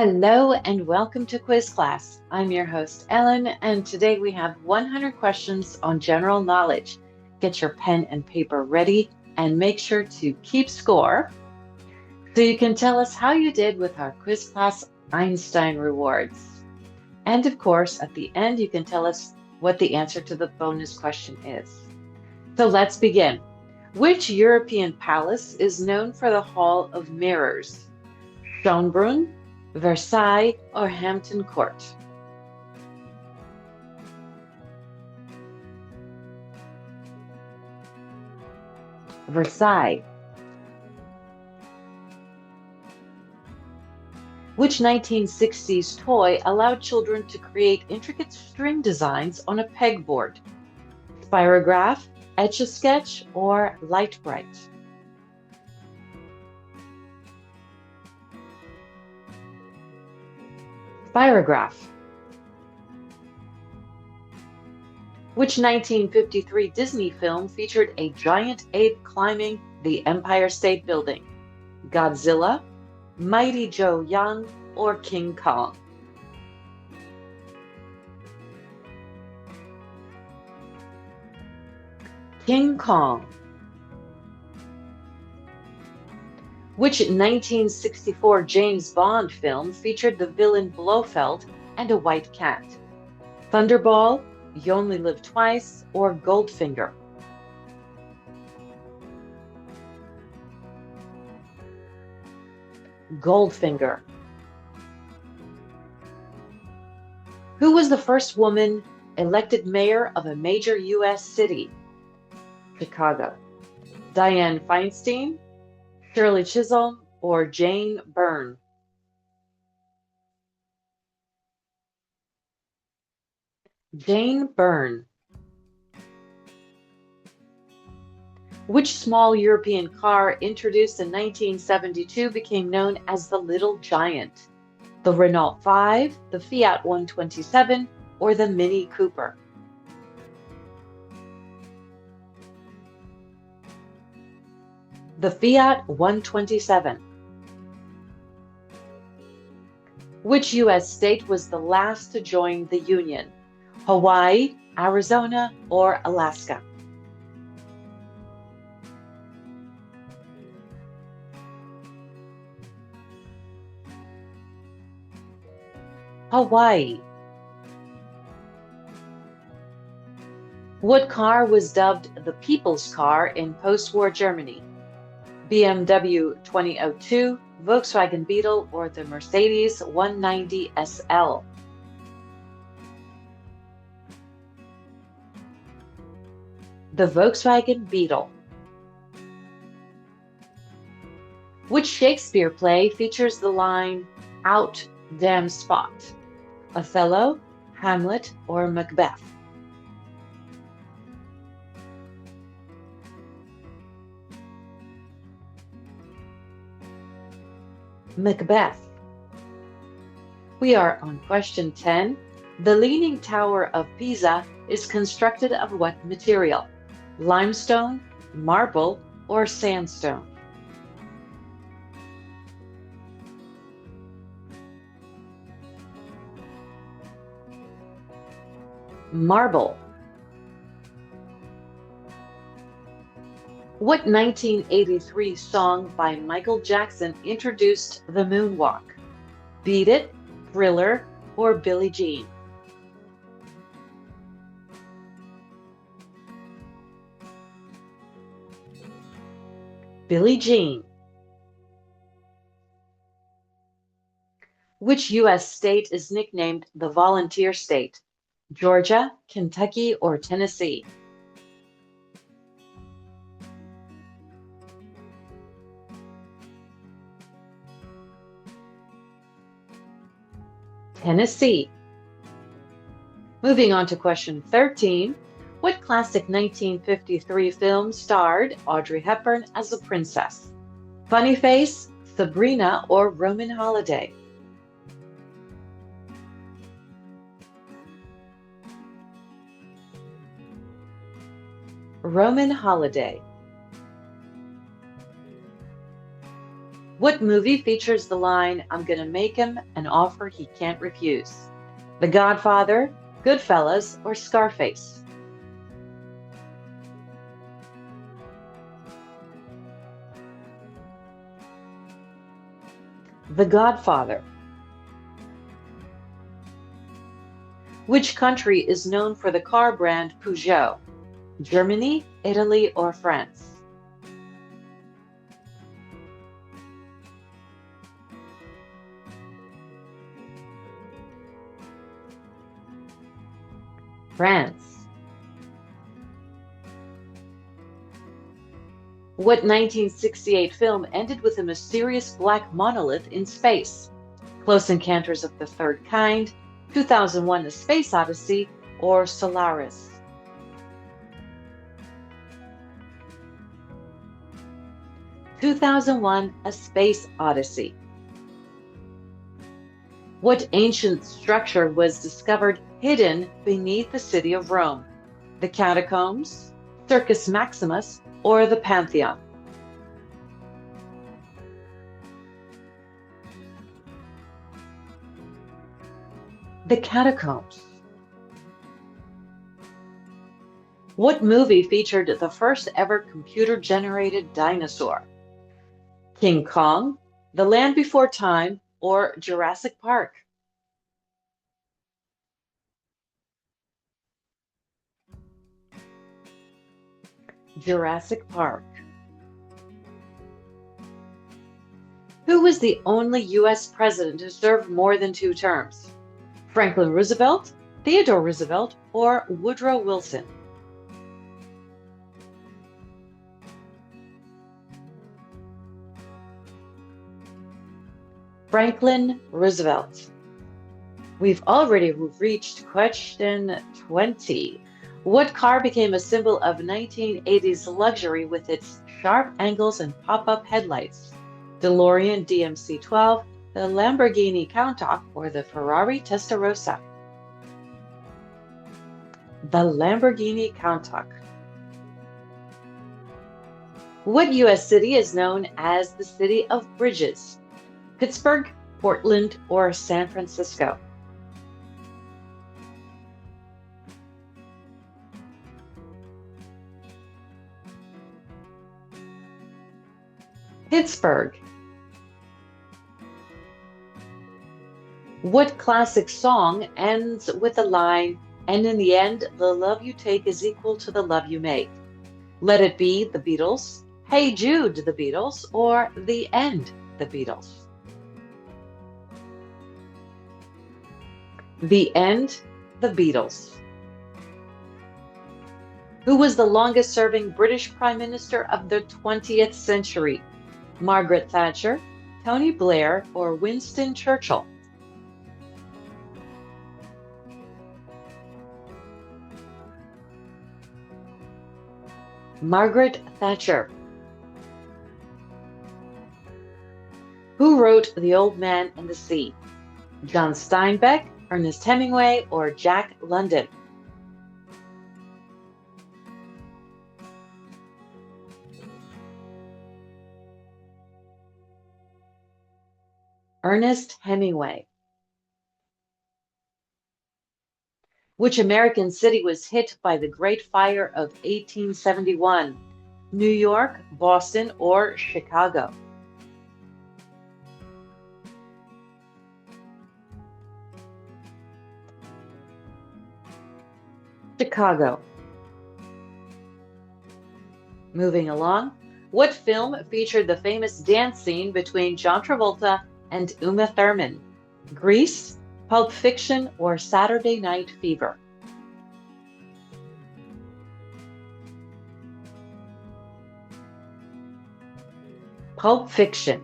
Hello and welcome to Quiz Class. I'm your host, Ellen, and today we have 100 questions on general knowledge. Get your pen and paper ready and make sure to keep score so you can tell us how you did with our Quiz Class Einstein rewards. And of course, at the end, you can tell us what the answer to the bonus question is. So let's begin. Which European palace is known for the Hall of Mirrors? Schönbrunn, Versailles, or Hampton Court? Versailles. Which 1960s toy allowed children to create intricate string designs on a pegboard? Spirograph, Etch-a-Sketch, or Light-Bright? Spirograph. Which 1953 Disney film featured a giant ape climbing the Empire State Building? Godzilla, Mighty Joe Young, or King Kong? King Kong. Which 1964 James Bond film featured the villain Blofeld and a white cat? Thunderball, You Only Live Twice, or Goldfinger? Goldfinger. Who was the first woman elected mayor of a major U.S. city? Chicago. Dianne Feinstein, Shirley Chisholm, or Jane Byrne? Jane Byrne. Which small European car introduced in 1972 became known as the Little Giant? The Renault 5, the Fiat 127, or the Mini Cooper? The Fiat 127. Which U.S. state was the last to join the Union? Hawaii, Arizona, or Alaska? Hawaii. What car was dubbed the People's Car in post-war Germany? BMW 2002, Volkswagen Beetle, or the Mercedes 190 SL? The Volkswagen Beetle. Which Shakespeare play features the line, "Out, damn spot"? Othello, Hamlet, or Macbeth? Macbeth. We are on question 10. The Leaning Tower of Pisa is constructed of what material? Limestone, marble, or sandstone? Marble. What 1983 song by Michael Jackson introduced the moonwalk? Beat It, Thriller, or Billie Jean? Billie Jean. Which U.S. state is nicknamed the Volunteer State? Georgia, Kentucky, or Tennessee? Tennessee. Moving on to question 13. What classic 1953 film starred Audrey Hepburn as a princess? Funny Face, Sabrina, or Roman Holiday? Roman Holiday. What movie features the line, "I'm gonna make him an offer he can't refuse"? The Godfather, Goodfellas, or Scarface? The Godfather. Which country is known for the car brand Peugeot? Germany, Italy, or France? France. What 1968 film ended with a mysterious black monolith in space? Close Encounters of the Third Kind, 2001: A Space Odyssey, or Solaris? 2001: A Space Odyssey. What ancient structure was discovered hidden beneath the city of Rome? The Catacombs, Circus Maximus, or the Pantheon? The Catacombs. What movie featured the first ever computer-generated dinosaur? King Kong, The Land Before Time, or Jurassic Park? Jurassic Park. Who was the only U.S. president to serve more than 2 terms? Franklin Roosevelt, Theodore Roosevelt, or Woodrow Wilson? Franklin Roosevelt. We've already reached question 20. What car became a symbol of 1980s luxury with its sharp angles and pop-up headlights? DeLorean DMC-12, the Lamborghini Countach, or the Ferrari Testarossa? The Lamborghini Countach. What U.S. city is known as the City of Bridges? Pittsburgh, Portland, or San Francisco? Pittsburgh. What classic song ends with the line, "And in the end, the love you take is equal to the love you make"? Let It Be, the Beatles, Hey Jude, the Beatles, or The End, the Beatles? The End, the Beatles. Who was the longest serving British Prime Minister of the 20th century? Margaret Thatcher, Tony Blair, or Winston Churchill? Margaret Thatcher. Who wrote The Old Man and the Sea? John Steinbeck, Ernest Hemingway, or Jack London? Ernest Hemingway. Which American city was hit by the Great Fire of 1871? New York, Boston, or Chicago? Chicago. Moving along, what film featured the famous dance scene between John Travolta and Uma Thurman? Grease, Pulp Fiction, or Saturday Night Fever? Pulp Fiction.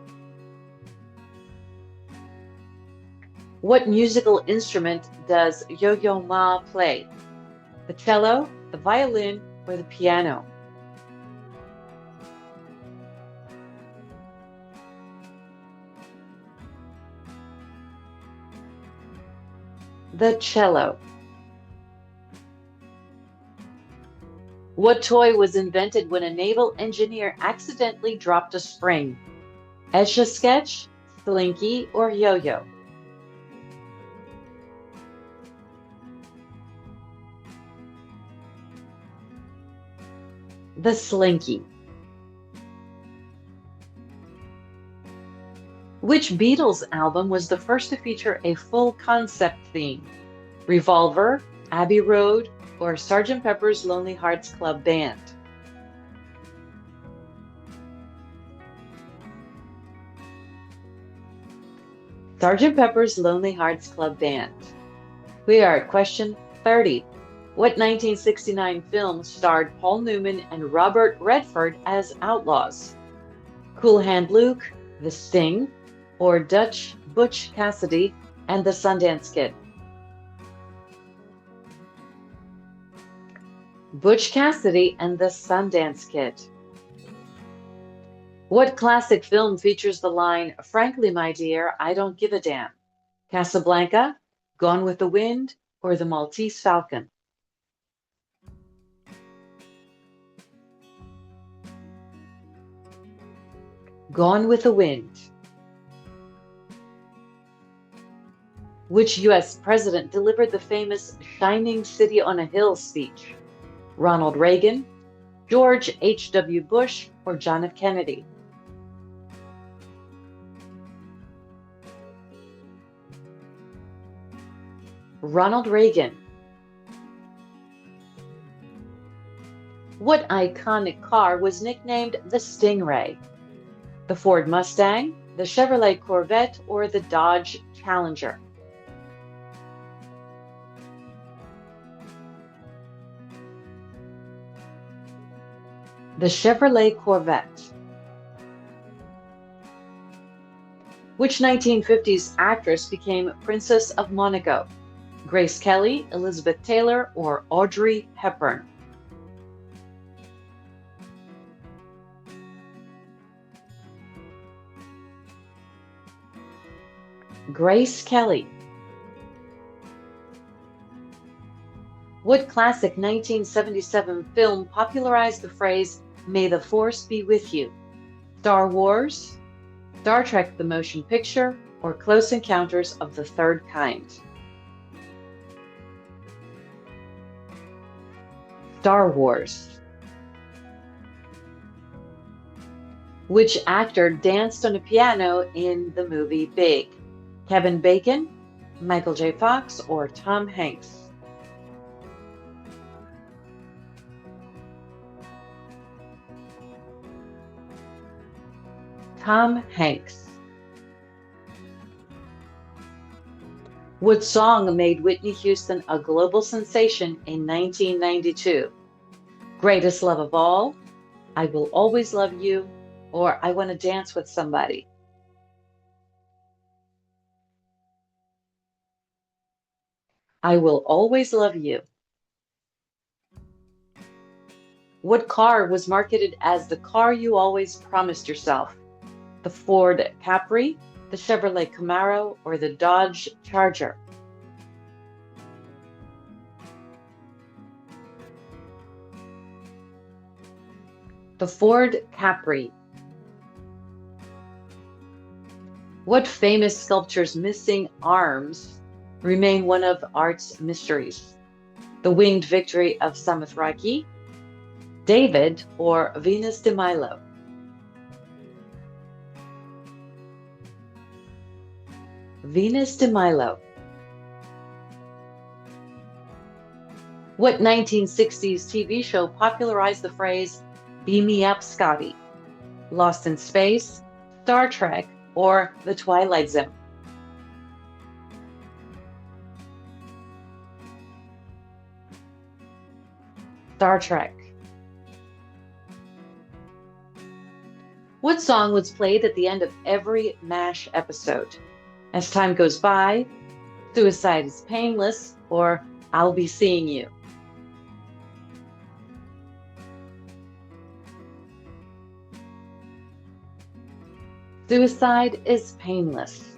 What musical instrument does Yo-Yo Ma play? The cello, the violin, or the piano? The cello. What toy was invented when a naval engineer accidentally dropped a spring? Etch-a-sketch, slinky, or yo-yo? The slinky. Which Beatles album was the first to feature a full concept theme? Revolver, Abbey Road, or Sgt. Pepper's Lonely Hearts Club Band? Sgt. Pepper's Lonely Hearts Club Band. We are at question 30. What 1969 film starred Paul Newman and Robert Redford as outlaws? Cool Hand Luke, The Sting, or Dutch Butch Cassidy and the Sundance Kid? Butch Cassidy and the Sundance Kid. What classic film features the line, "Frankly, my dear, I don't give a damn"? Casablanca, Gone with the Wind, or The Maltese Falcon? Gone with the Wind. Which U.S. president delivered the famous Shining City on a Hill speech? Ronald Reagan, George H.W. Bush, or John F. Kennedy? Ronald Reagan. What iconic car was nicknamed the Stingray? The Ford Mustang, the Chevrolet Corvette, or the Dodge Challenger? The Chevrolet Corvette. Which 1950s actress became Princess of Monaco? Grace Kelly, Elizabeth Taylor, or Audrey Hepburn? Grace Kelly. What classic 1977 film popularized the phrase, "May the Force be with you"? Star Wars, Star Trek the Motion Picture, or Close Encounters of the Third Kind? Star Wars. Which actor danced on a piano in the movie Big? Kevin Bacon, Michael J. Fox, or Tom Hanks? Tom Hanks. What song made Whitney Houston a global sensation in 1992? Greatest Love of All, I Will Always Love You, or I Want to Dance with Somebody? I Will Always Love You. What car was marketed as the car you always promised yourself? The Ford Capri, the Chevrolet Camaro, or the Dodge Charger? The Ford Capri. What famous sculpture's missing arms remain one of art's mysteries? The Winged Victory of Samothrace, David, or Venus de Milo? Venus de Milo. What 1960s TV show popularized the phrase, "Beam me up, Scotty"? Lost in Space, Star Trek, or The Twilight Zone? Star Trek. What song was played at the end of every MASH episode? As Time Goes By, Suicide is Painless, or I'll Be Seeing You? Suicide is Painless.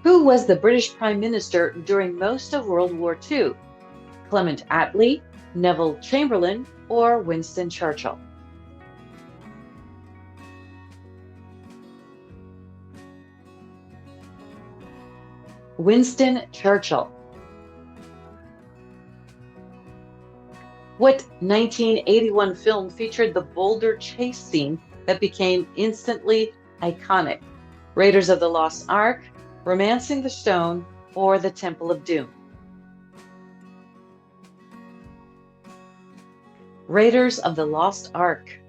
Who was the British Prime Minister during most of World War II? Clement Attlee, Neville Chamberlain, or Winston Churchill? Winston Churchill. What 1981 film featured the Boulder chase scene that became instantly iconic? Raiders of the Lost Ark, Romancing the Stone, or The Temple of Doom? Raiders of the Lost Ark.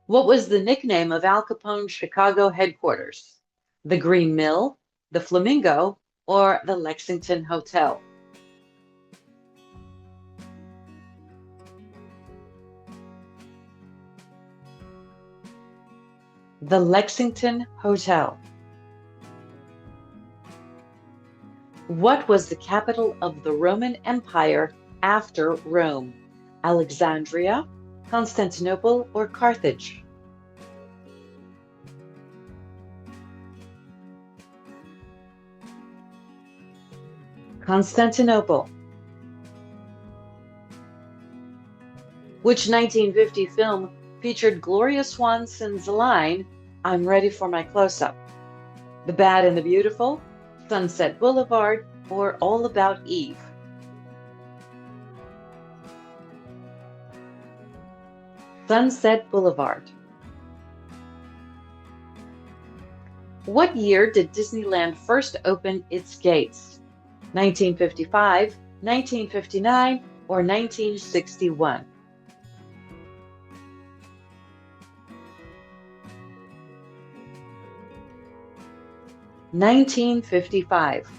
What was the nickname of Al Capone's Chicago headquarters? The Green Mill, the Flamingo, or the Lexington Hotel? The Lexington Hotel. What was the capital of the Roman Empire after Rome? Alexandria, Constantinople, or Carthage? Constantinople. Which 1950 film featured Gloria Swanson's line, "I'm ready for my close-up"? The Bad and the Beautiful, Sunset Boulevard, or All About Eve? Sunset Boulevard. What year did Disneyland first open its gates? 1955, 1959, or 1961? 1955.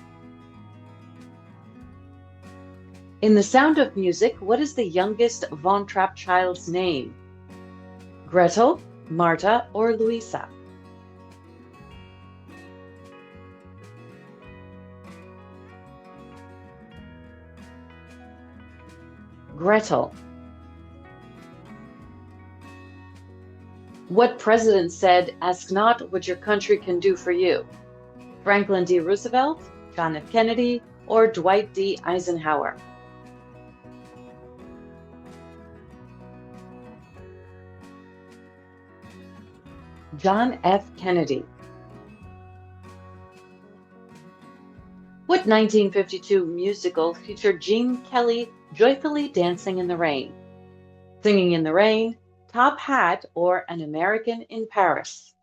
In The Sound of Music, what is the youngest Von Trapp child's name? Gretel, Marta, or Louisa? Gretel. What president said, "Ask not what your country can do for you"? Franklin D. Roosevelt, John F. Kennedy, or Dwight D. Eisenhower? John F. Kennedy. What 1952 musical featured Gene Kelly joyfully dancing in the rain? Singing in the Rain, Top Hat, or An American in Paris?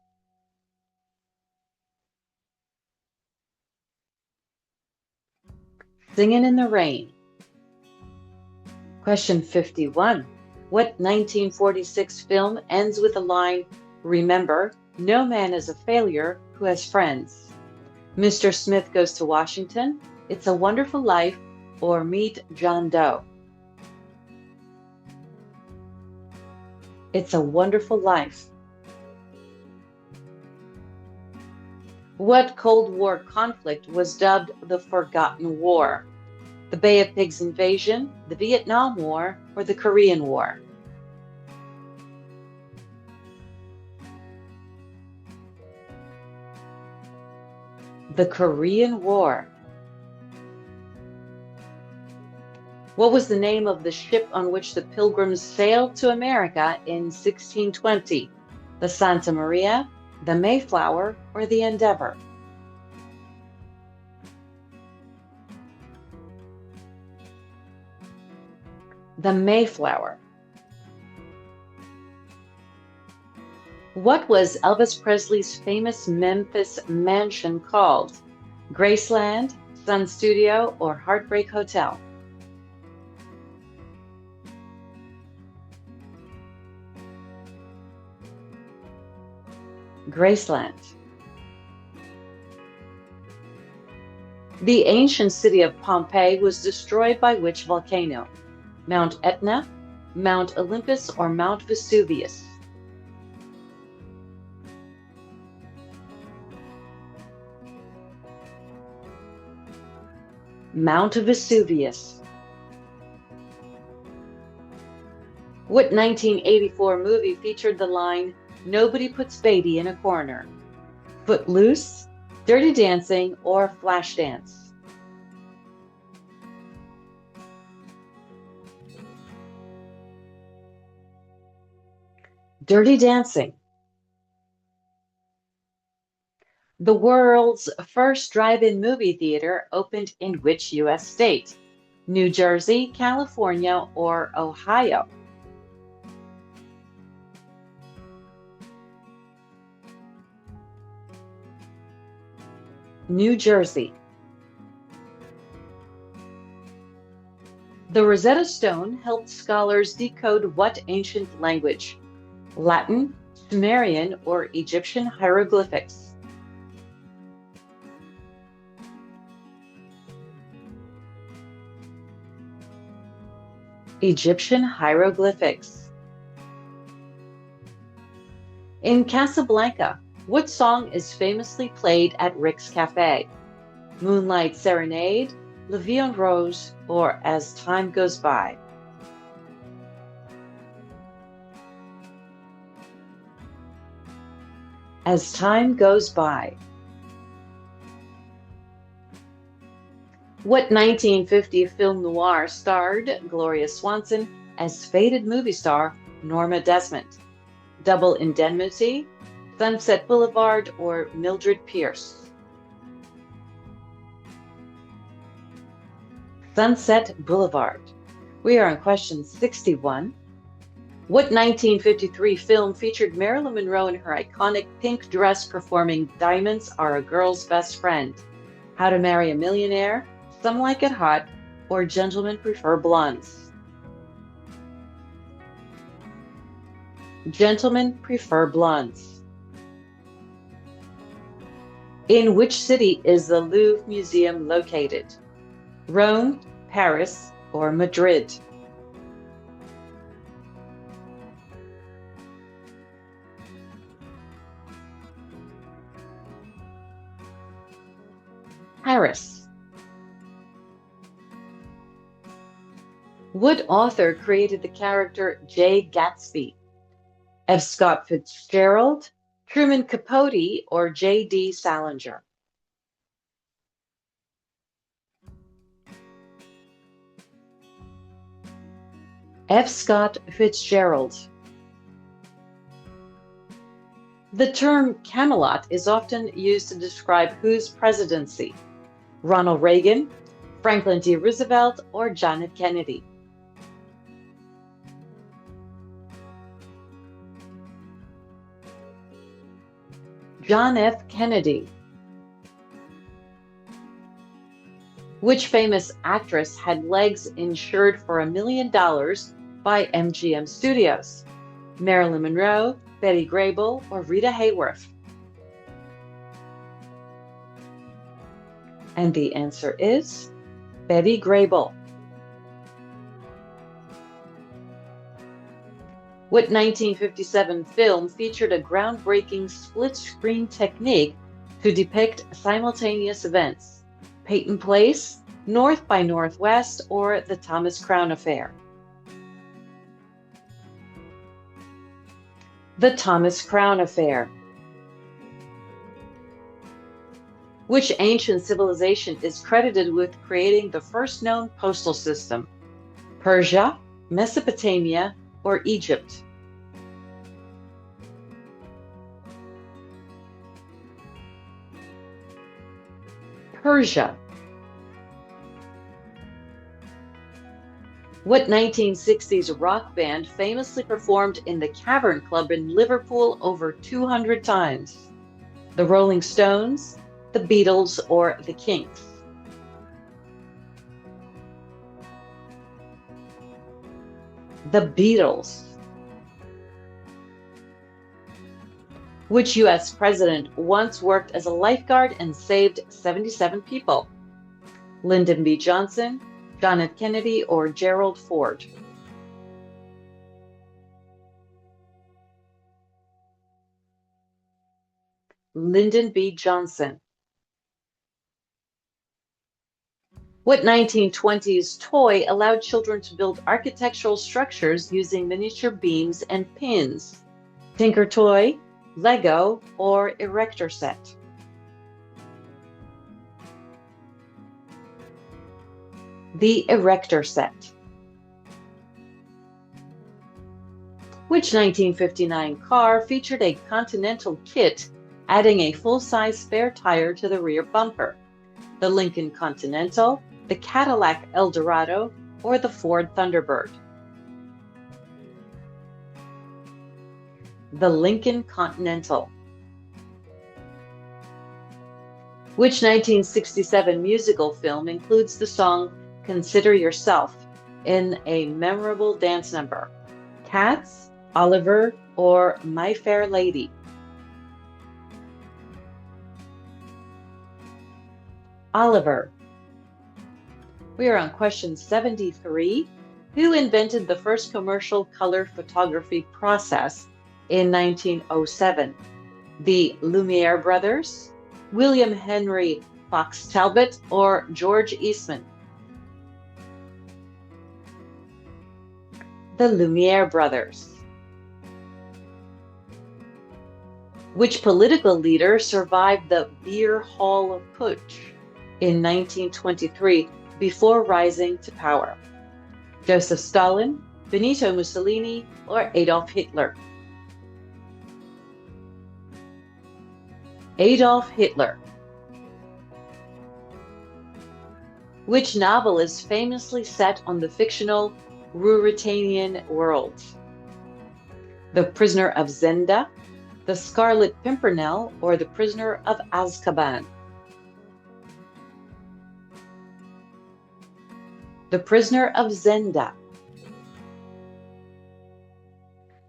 Singing in the Rain. Question 51. What 1946 film ends with the line, "Remember, no man is a failure who has friends"? Mr. Smith Goes to Washington, It's a Wonderful Life, or Meet John Doe? It's a Wonderful Life. What Cold War conflict was dubbed the Forgotten War? The Bay of Pigs invasion, the Vietnam War, or the Korean War? The Korean War. What was the name of the ship on which the Pilgrims sailed to America in 1620? The Santa Maria, the Mayflower, or the Endeavor? The Mayflower. What was Elvis Presley's famous Memphis mansion called? Graceland, Sun Studio, or Heartbreak Hotel? Graceland. The ancient city of Pompeii was destroyed by which volcano? Mount Etna, Mount Olympus, or Mount Vesuvius? Mount Vesuvius. What 1984 movie featured the line, "Nobody puts baby in a corner"? Footloose, Dirty Dancing, or Flashdance? Dirty Dancing. The world's first drive-in movie theater opened in which U.S. state? New Jersey, California, or Ohio? New Jersey. The Rosetta Stone helped scholars decode what ancient language? Latin, Sumerian, or Egyptian hieroglyphics? Egyptian hieroglyphics. In Casablanca, what song is famously played at Rick's Cafe? Moonlight Serenade, La Vie en Rose, or As Time Goes By? As Time Goes By. What 1950 film noir starred Gloria Swanson as faded movie star Norma Desmond? Double Indemnity, Sunset Boulevard, or Mildred Pierce? Sunset Boulevard. We are on question 61. What 1953 film featured Marilyn Monroe in her iconic pink dress performing Diamonds Are a Girl's Best Friend? How to Marry a Millionaire, Some Like It Hot, or Gentlemen Prefer Blondes? Gentlemen Prefer Blondes. In which city is the Louvre Museum located? Rome, Paris, or Madrid? Paris. What author created the character Jay Gatsby? F. Scott Fitzgerald, Truman Capote, or J.D. Salinger? F. Scott Fitzgerald. The term Camelot is often used to describe whose presidency? Ronald Reagan, Franklin D. Roosevelt, or John F. Kennedy? John F. Kennedy. Which famous actress had legs insured for $1 million by MGM Studios? Marilyn Monroe, Betty Grable, or Rita Hayworth? And the answer is Betty Grable. What 1957 film featured a groundbreaking split-screen technique to depict simultaneous events? Peyton Place, North by Northwest, or The Thomas Crown Affair? The Thomas Crown Affair. Which ancient civilization is credited with creating the first known postal system? Persia, Mesopotamia, or Egypt? Persia. What 1960s rock band famously performed in the Cavern Club in Liverpool over 200 times? The Rolling Stones, the Beatles, or the Kinks? The Beatles. Which U.S. president once worked as a lifeguard and saved 77 people? Lyndon B. Johnson, John F. Kennedy, or Gerald Ford? Lyndon B. Johnson. What 1920s toy allowed children to build architectural structures using miniature beams and pins? Tinker Toy, Lego, or Erector Set? The Erector Set. Which 1959 car featured a Continental kit adding a full-size spare tire to the rear bumper? The Lincoln Continental, the Cadillac Eldorado, or the Ford Thunderbird? The Lincoln Continental. Which 1967 musical film includes the song Consider Yourself in a memorable dance number? Cats, Oliver, or My Fair Lady? Oliver. We are on question 73. Who invented the first commercial color photography process in 1907? The Lumiere brothers, William Henry Fox Talbot, or George Eastman? The Lumiere brothers. Which political leader survived the Beer Hall Putsch in 1923 before rising to power? Joseph Stalin, Benito Mussolini, or Adolf Hitler? Adolf Hitler. Which novel is famously set on the fictional Ruritanian world? The Prisoner of Zenda, The Scarlet Pimpernel, or The Prisoner of Azkaban? The Prisoner of Zenda.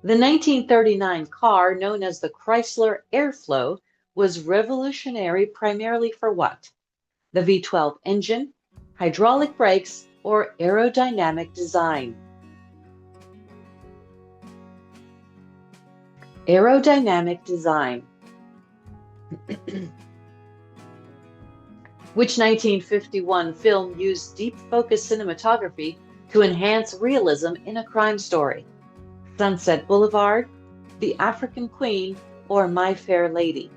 The 1939 car, known as the Chrysler Airflow, was revolutionary primarily for what? The V12 engine, hydraulic brakes, or aerodynamic design? Aerodynamic design. Which 1951 film used deep focus cinematography to enhance realism in a crime story? Sunset Boulevard, The African Queen, or My Fair Lady?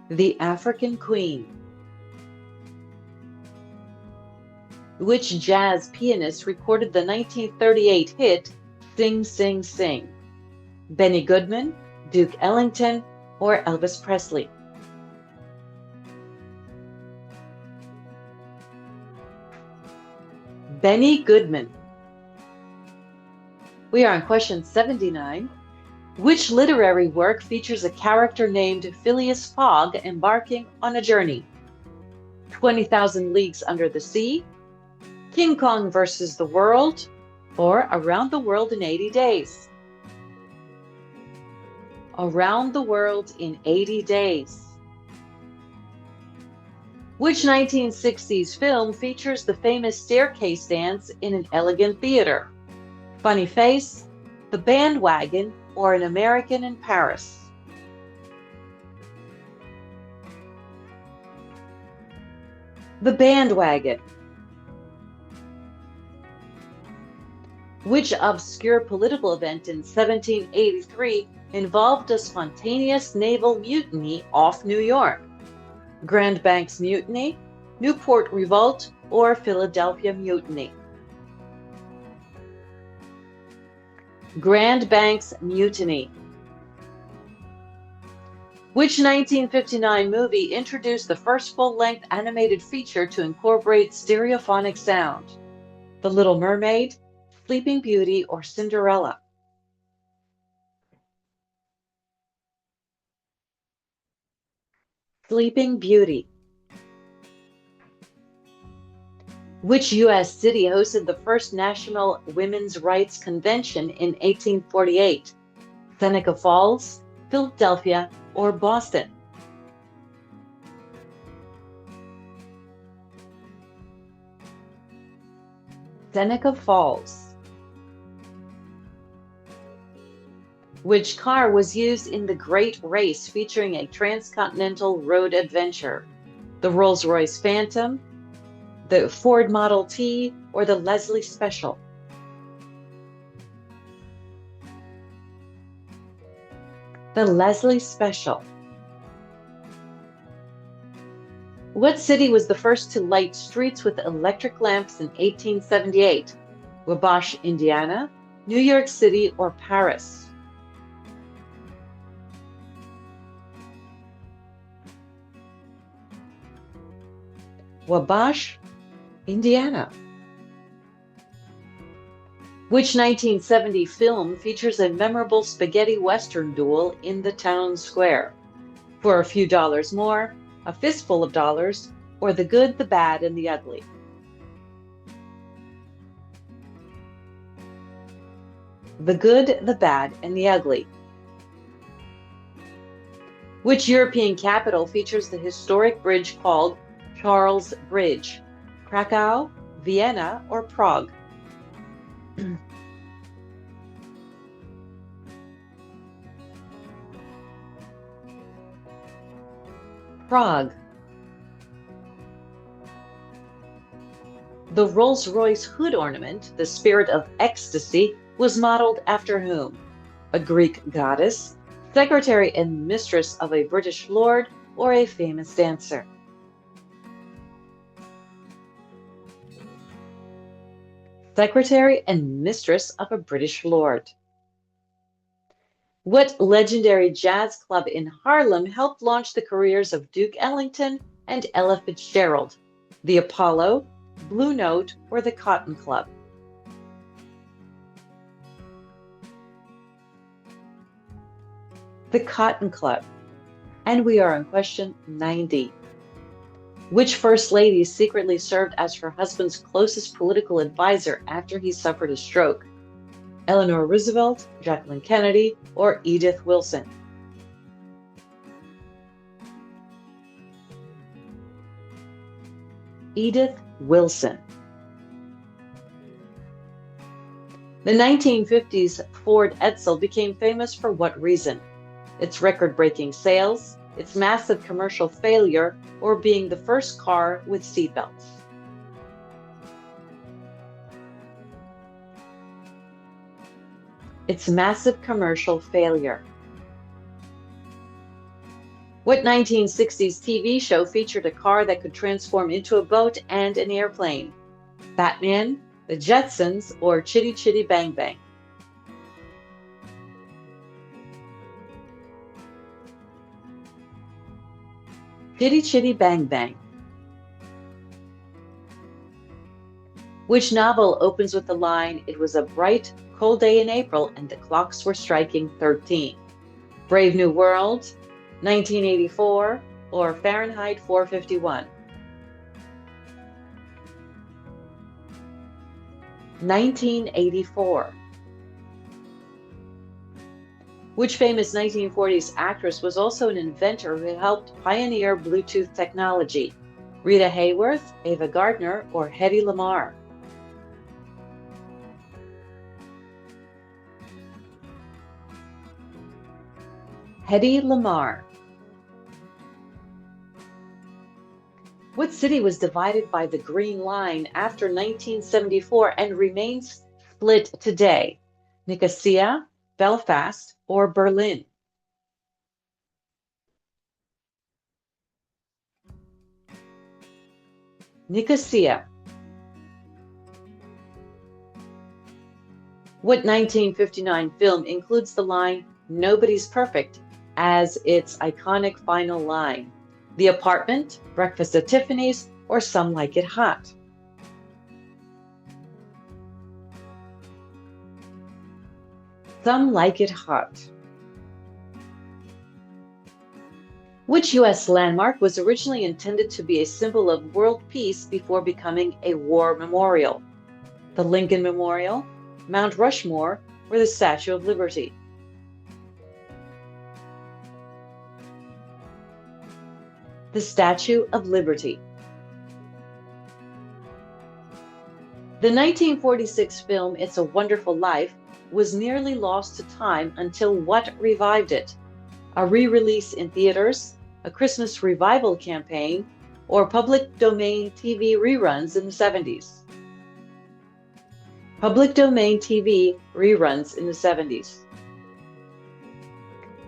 The African Queen. Which jazz pianist recorded the 1938 hit Sing, Sing, Sing? Benny Goodman, Duke Ellington, or Elvis Presley? Benny Goodman. We are on question 79. Which literary work features a character named Phileas Fogg embarking on a journey? 20,000 Leagues Under the Sea, King Kong versus the World, or Around the World in 80 Days? Around the World in 80 Days. Which 1960s film features the famous staircase dance in an elegant theater? Funny Face, The Bandwagon, or An American in Paris? The Bandwagon. Which obscure political event in 1783 involved a spontaneous naval mutiny off New York? Grand Banks Mutiny, Newport Revolt, or Philadelphia Mutiny? Grand Banks Mutiny. Which 1959 movie introduced the first full-length animated feature to incorporate stereophonic sound? The Little Mermaid, Sleeping Beauty, or Cinderella? Sleeping Beauty. Which U.S. city hosted the first National Women's Rights Convention in 1848? Seneca Falls, Philadelphia, or Boston? Seneca Falls. Which car was used in the Great Race featuring a transcontinental road adventure? The Rolls-Royce Phantom, the Ford Model T, or the Leslie Special? The Leslie Special. What city was the first to light streets with electric lamps in 1878? Wabash, Indiana, New York City, or Paris? Wabash, Indiana. Which 1970 film features a memorable spaghetti western duel in the town square? For a few dollars more, A Fistful of Dollars, or The Good, the Bad, and the Ugly? The Good, the Bad, and the Ugly. Which European capital features the historic bridge called Charles Bridge? Krakow, Vienna, or Prague? Prague. The Rolls-Royce hood ornament, the Spirit of Ecstasy, was modeled after whom? A Greek goddess, secretary and mistress of a British lord, or a famous dancer? Secretary and mistress of a British lord. What legendary jazz club in Harlem helped launch the careers of Duke Ellington and Ella Fitzgerald? The Apollo, Blue Note, or the Cotton Club? The Cotton Club. And we are on question 90. Which First Lady secretly served as her husband's closest political advisor after he suffered a stroke? Eleanor Roosevelt, Jacqueline Kennedy, or Edith Wilson? Edith Wilson. The 1950s Ford Edsel became famous for what reason? Its record-breaking sales, its massive commercial failure, or being the first car with seatbelts? Its massive commercial failure. What 1960s TV show featured a car that could transform into a boat and an airplane? Batman, The Jetsons, or Chitty Chitty Bang Bang? Chitty Chitty Bang Bang. Which novel opens with the line, "It was a bright, cold day in April and the clocks were striking 13"? Brave New World, 1984, or Fahrenheit 451? 1984. Which famous 1940s actress was also an inventor who helped pioneer Bluetooth technology? Rita Hayworth, Ava Gardner, or Hedy Lamarr? Hedy Lamarr. What city was divided by the Green Line after 1974 and remains split today? Nicosia, Belfast, or Berlin? Nicosia. What 1959 film includes the line, "Nobody's perfect," as its iconic final line? The Apartment, Breakfast at Tiffany's, or Some Like It Hot? Some Like It Hot. Which U.S. landmark was originally intended to be a symbol of world peace before becoming a war memorial? The Lincoln Memorial, Mount Rushmore, or the Statue of Liberty? The Statue of Liberty. The 1946 film It's a Wonderful Life was nearly lost to time until what revived it? A re-release in theaters, a Christmas revival campaign, or public domain TV reruns in the 70s? Public domain TV reruns in the 70s.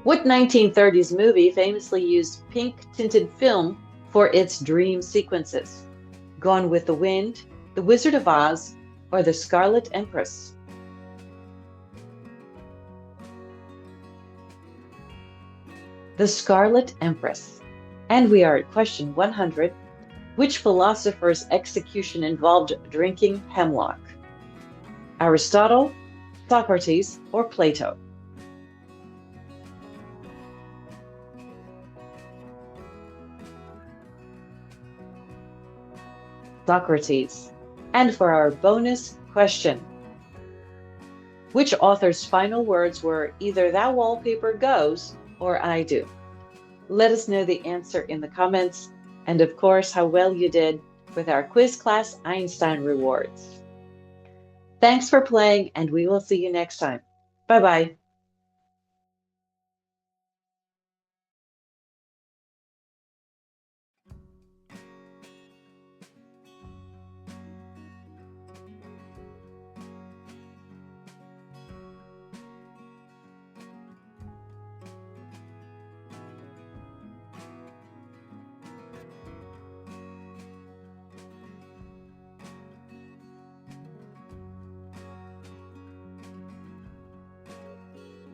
What 1930s movie famously used pink-tinted film for its dream sequences? Gone with the Wind, The Wizard of Oz, or The Scarlet Empress? The Scarlet Empress. And we are at question 100. Which philosopher's execution involved drinking hemlock? Aristotle, Socrates, or Plato? Socrates. And for our bonus question, which author's final words were either that wallpaper goes or I do? Let us know the answer in the comments, and of course, how well you did with our quiz class Einstein rewards. Thanks for playing, and we will see you next time. Bye-bye.